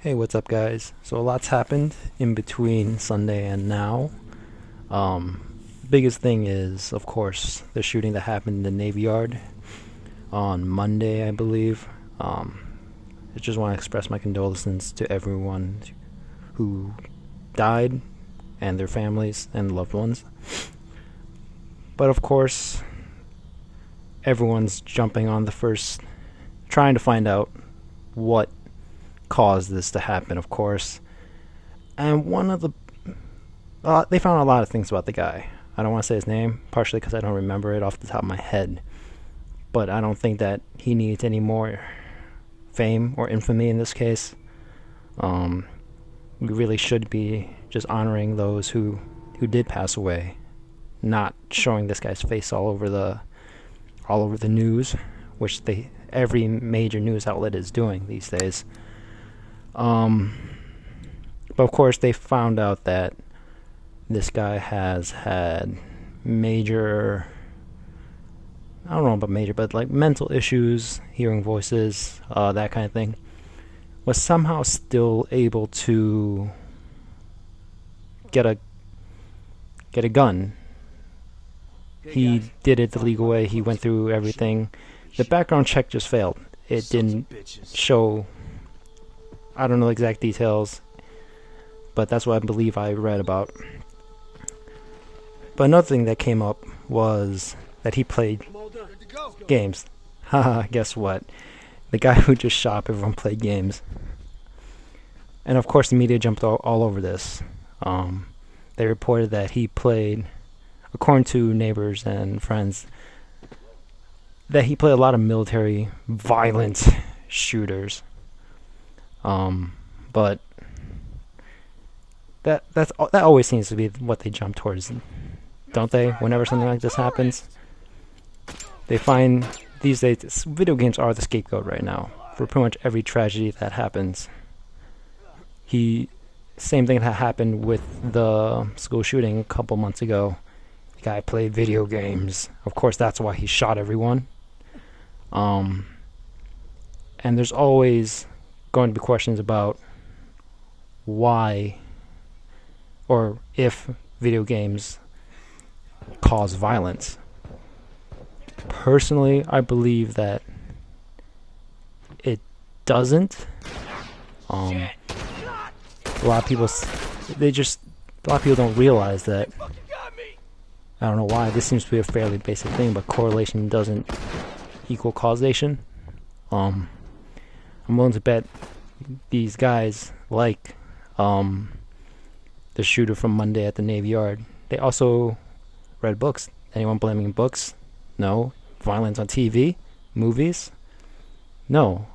Hey, what's up, guys? So a lot's happened in between Sunday and now. Biggest thing is, of course, the shooting that happened in the Navy Yard on Monday, I believe. I just want to express my condolences to everyone who died and their families and loved ones. But of course, everyone's jumping on the first, trying to find out what caused this to happen, of course. And one of the they found a lot of things about the guy. I don't want to say his name, partially because I don't remember it off the top of my head. But I don't think that he needs any more fame or infamy in this case. We really should be just honoring those who did pass away, not showing this guy's face all over the news, which every major news outlet is doing these days. But of course they found out that this guy has had major, I don't know about major, but like mental issues, hearing voices, that kind of thing, was somehow still able to get a gun. He did it the legal way. He went through everything. The background check just failed. It didn't show, I don't know the exact details, but that's what I believe I read about. But another thing that came up was that he played games. Haha, guess what? The guy who just shot everyone played games. And of course the media jumped all over this. They reported that he played, according to neighbors and friends, that he played a lot of military violent shooters. But that always seems to be what they jump towards, don't they? Whenever something like this happens, they find these days video games are the scapegoat right now for pretty much every tragedy that happens. Same thing that happened with the school shooting a couple months ago. The guy played video games. Of course, that's why he shot everyone. And there's always going to be questions about why or if video games cause violence. Personally, I believe that it doesn't. A lot of people don't realize that. I don't know why. This seems to be a fairly basic thing, but correlation doesn't equal causation. I'm willing to bet these guys, like the shooter from Monday at the Navy Yard, they also read books. Anyone blaming books? No. Violence on TV? Movies? No.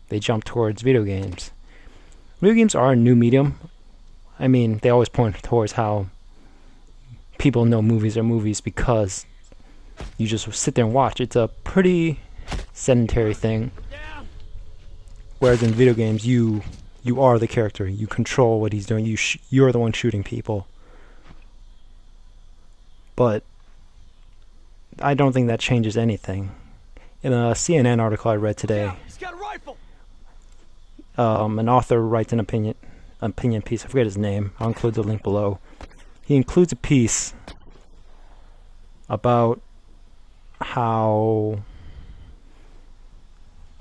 They jump towards video games. Video games are a new medium. I mean, they always point towards how people know movies are movies because you just sit there and watch. It's a pretty sedentary thing. Whereas in video games, you are the character. You control what he's doing. You're the one shooting people. But I don't think that changes anything. In a CNN article I read today, an author writes an opinion piece. I forget his name. I'll include the link below. He includes a piece about how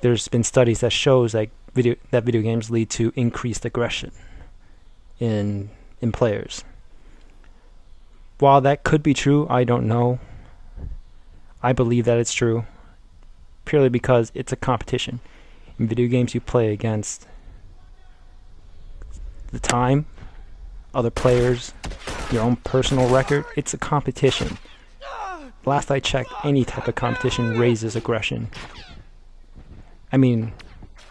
there's been studies that shows like video games lead to increased aggression in players. While that could be true, I don't know. I believe that it's true purely because it's a competition. In video games, you play against the time, other players, your own personal record. It's a competition. Last I checked, any type of competition raises aggression. I mean,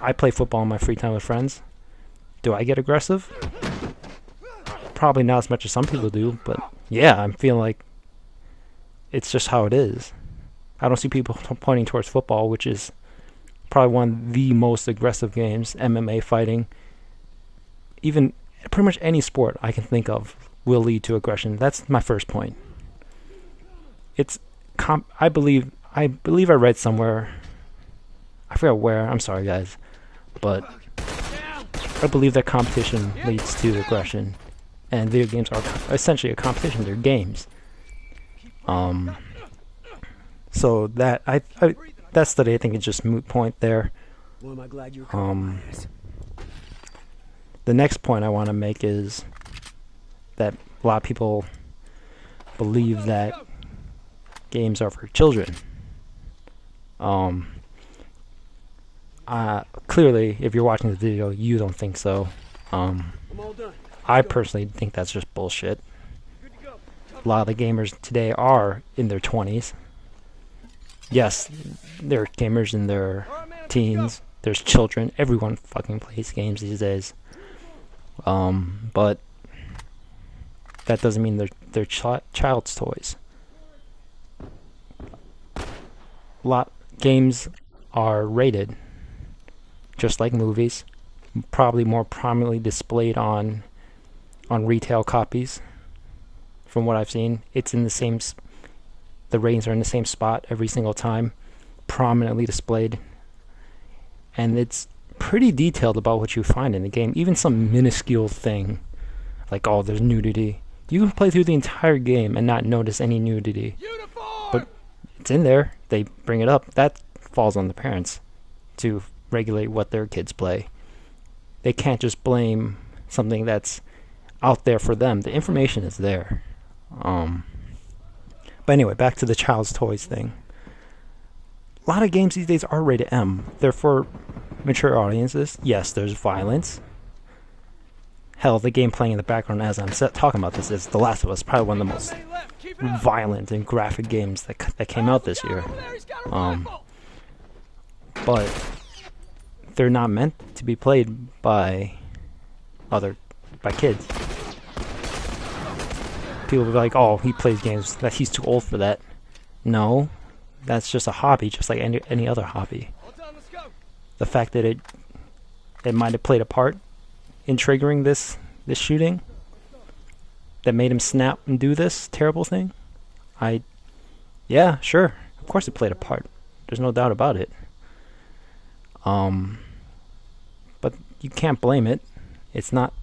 I play football in my free time with friends. Do I get aggressive? Probably not as much as some people do, but yeah, I'm feeling like it's just how it is. I don't see people pointing towards football, which is probably one of the most aggressive games, MMA fighting. Even pretty much any sport I can think of will lead to aggression. That's my first point. I believe I read somewhere, I forgot where, I'm sorry guys, but I believe that competition leads to aggression, and video games are essentially a competition. They're games. So that that study, I think, is just moot point there. The next point I want to make is that a lot of people believe that games are for children. Clearly, if you're watching the video, you don't think so. I personally think that's just bullshit. A lot of the gamers today are in their 20s. Yes, there are gamers in their teens. There's children. Everyone fucking plays games these days. But that doesn't mean they're child's toys. Games are rated, just like movies, probably more prominently displayed on retail copies. From what I've seen, it's in the same. The ratings are in the same spot every single time, prominently displayed, and it's pretty detailed about what you find in the game. Even some minuscule thing, like, oh, there's nudity. You can play through the entire game and not notice any nudity, but it's in there. They bring it up. That falls on the parents to regulate what their kids play. They can't just blame something that's out there for them. The information is there. But anyway, back to the child's toys thing. A lot of games these days are rated M. They're for mature audiences. Yes, there's violence. Hell, the game playing in the background as I'm talking about this is The Last of Us, probably one of the most violent and graphic games that came out this year. But they're not meant to be played by kids. People will be like, oh, he plays games, that he's too old for that. No, that's just a hobby, just like any other hobby. The fact that it might have played a part in triggering this shooting that made him snap and do this terrible thing, yeah, sure, of course it played a part. There's no doubt about it. But you can't blame it. It's not.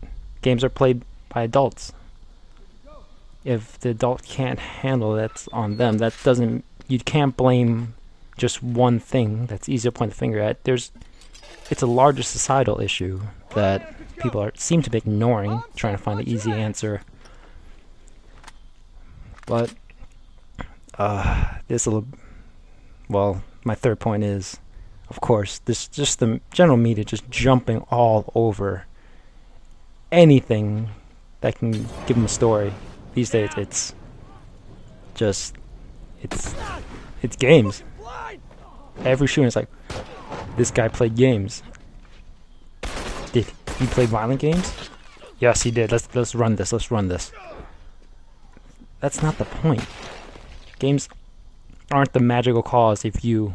Games are played by adults. If the adult can't handle it, that's on them. That doesn't. You can't blame just one thing. That's easy to point the finger at. It's a larger societal issue that people seem to be ignoring, trying to find the easy answer. But my third point is, of course, just the general media just jumping all over anything that can give them a story. These days, it's games. Every shooting is like, this guy played games. Did he play violent games? Yes, he did. Let's run this. Let's run this. That's not the point. Games aren't the magical cause if you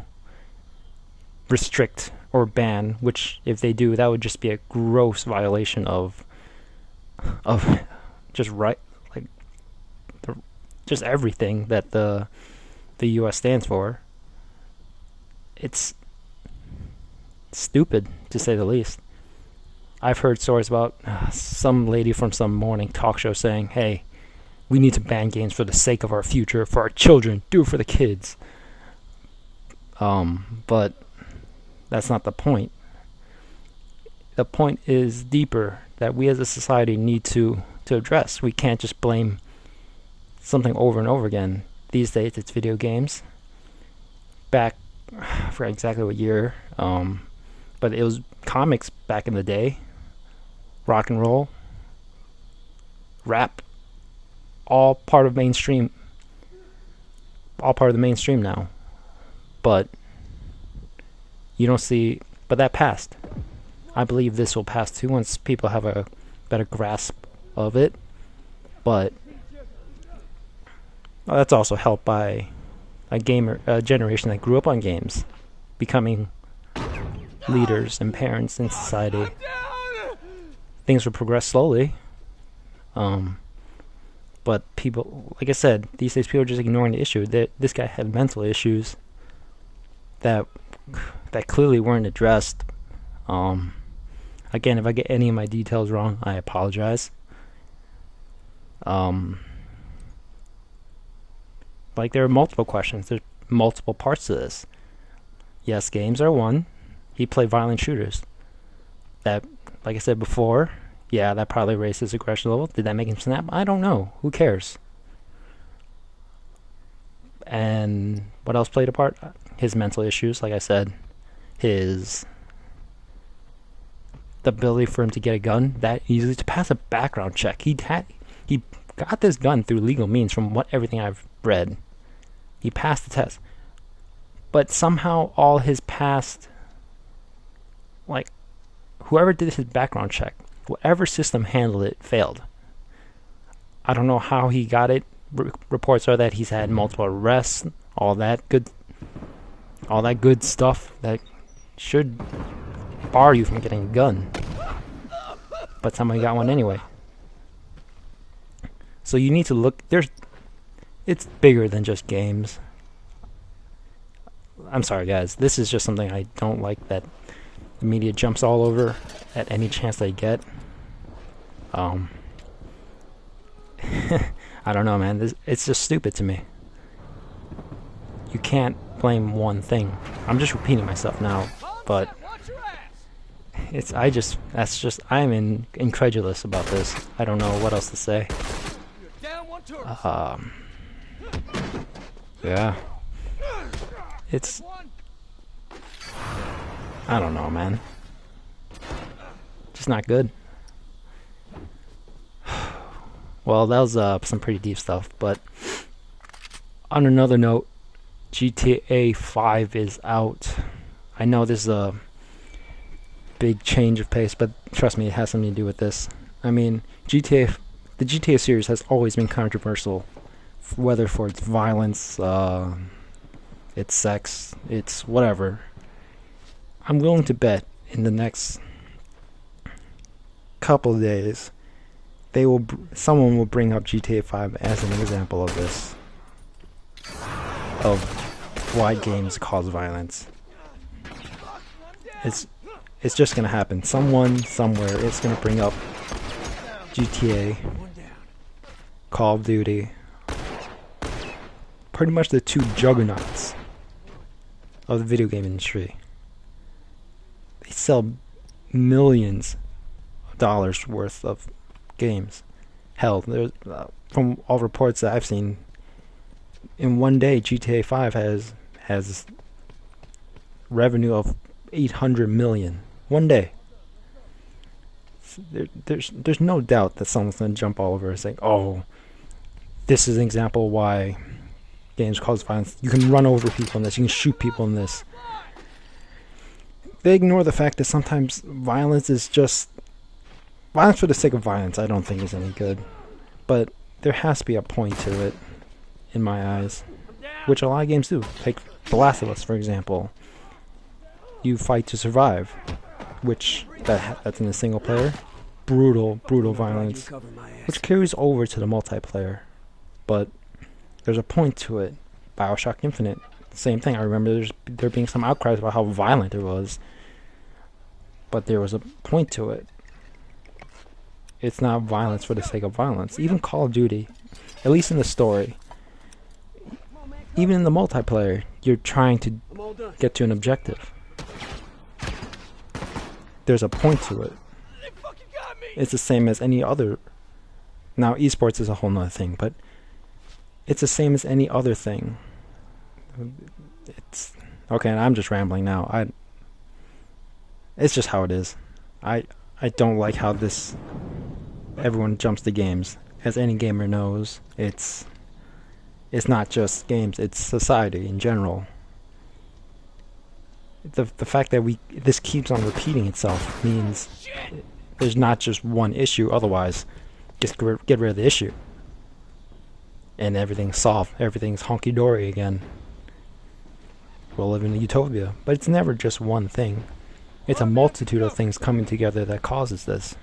restrict or ban, which if they do, that would just be a gross violation of just just everything that the U.S. stands for. It's stupid, to say the least. I've heard stories about some lady from some morning talk show saying, hey, we need to ban games for the sake of our future, for our children, do it for the kids. But that's not the point. The point is deeper, that we as a society need to address. We can't just blame something over and over again. These days it's video games. Back, I forgot exactly what year, but it was comics back in the day. Rock and roll, rap, all part of the mainstream now. But you don't see, but that passed. I believe this will pass too once people have a better grasp of it. But that's also helped by a generation that grew up on games, becoming leaders and parents in society. Things will progress slowly. But people, like I said, these days people are just ignoring the issue. This guy had mental issues that clearly weren't addressed. Again, if I get any of my details wrong, I apologize. Like, there are multiple questions. There's multiple parts to this. Yes, games are one. He played violent shooters. That, like I said before, yeah, that probably raised his aggression level. Did that make him snap? I don't know. Who cares? And what else played a part? His mental issues, like I said. The ability for him to get a gun that easily, to pass a background check. He got this gun through legal means from everything I've read. He passed the test. But somehow all his past, like, whoever did his background check, whatever system handled it, failed. I don't know how he got it. Reports are that he's had multiple arrests, all that good stuff that should bar you from getting a gun. But somebody got one anyway. So you need to look. It's bigger than just games. I'm sorry, guys. This is just something I don't like that the media jumps all over at any chance they get. I don't know, man. It's just stupid to me. You can't blame one thing. I'm just repeating myself now, but I'm incredulous about this. I don't know what else to say. Yeah. I don't know, man. Just not good. Well, that was some pretty deep stuff, but on another note, GTA 5 is out. I know this is a big change of pace, but trust me, it has something to do with this. I mean, the GTA series has always been controversial, whether for its violence, its sex, its whatever. I'm willing to bet in the next couple of days, someone will bring up GTA 5 as an example of this, of why games cause violence. It's just gonna happen. Someone somewhere is gonna bring up GTA, Call of Duty, pretty much the two juggernauts of the video game industry. They sell millions of dollars worth of games. Hell, from all reports that I've seen, in one day GTA 5 has revenue of 800 million. One day. There's no doubt that someone's gonna jump all over and say, "Oh, this is an example why games cause violence. You can run over people in this. You can shoot people in this." They ignore the fact that sometimes violence is just violence for the sake of violence. I don't think is any good, but there has to be a point to it, in my eyes, which a lot of games do. Take The Last of Us, for example. You fight to survive, which that's in the single player. Brutal violence, which carries over to the multiplayer. But there's a point to it. BioShock Infinite, same thing. I remember there being some outcries about how violent it was, but there was a point to it. It's not violence for the sake of violence. Even Call of Duty, at least in the story, even in the multiplayer, you're trying to get to an objective. There's a point to it. It's the same as any other. Now, esports is a whole nother thing, but it's the same as any other thing. It's okay. I'm just rambling now. It's just how it is. I don't like how everyone jumps to games. As any gamer knows, it's not just games. It's society in general. The fact that this keeps on repeating itself means there's not just one issue. Otherwise, just get rid of the issue, and everything's solved. Everything's honky dory again. We'll live in a utopia. But it's never just one thing. It's a multitude of things coming together that causes this.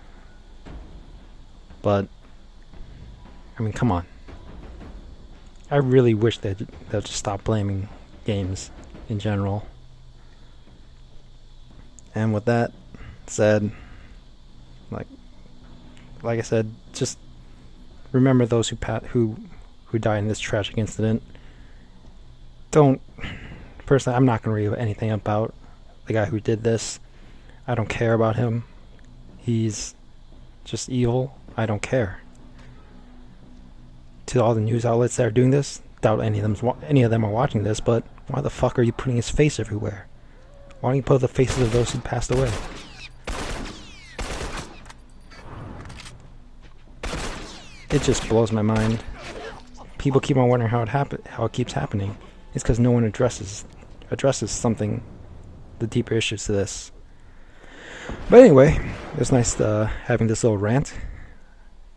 But I mean, come on. I really wish they'd just stop blaming games in general. And with that said, Like I said, just remember those who died in this tragic incident. Don't personally, I'm not going to read anything about the guy who did this. I don't care about him. He's just evil. I don't care. To all the news outlets that are doing this, doubt any of them are watching this, but why the fuck are you putting his face everywhere? Why don't you put the faces of those who passed away? It just blows my mind. People keep on wondering how it keeps happening. It's because no one addresses something, the deeper issues to this. But anyway, it was nice having this little rant.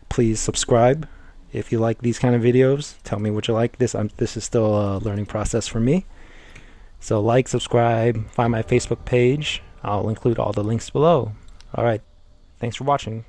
Please subscribe if you like these kind of videos. Tell me what you like. This is still a learning process for me. So like, subscribe, find my Facebook page. I'll include all the links below. Alright, thanks for watching.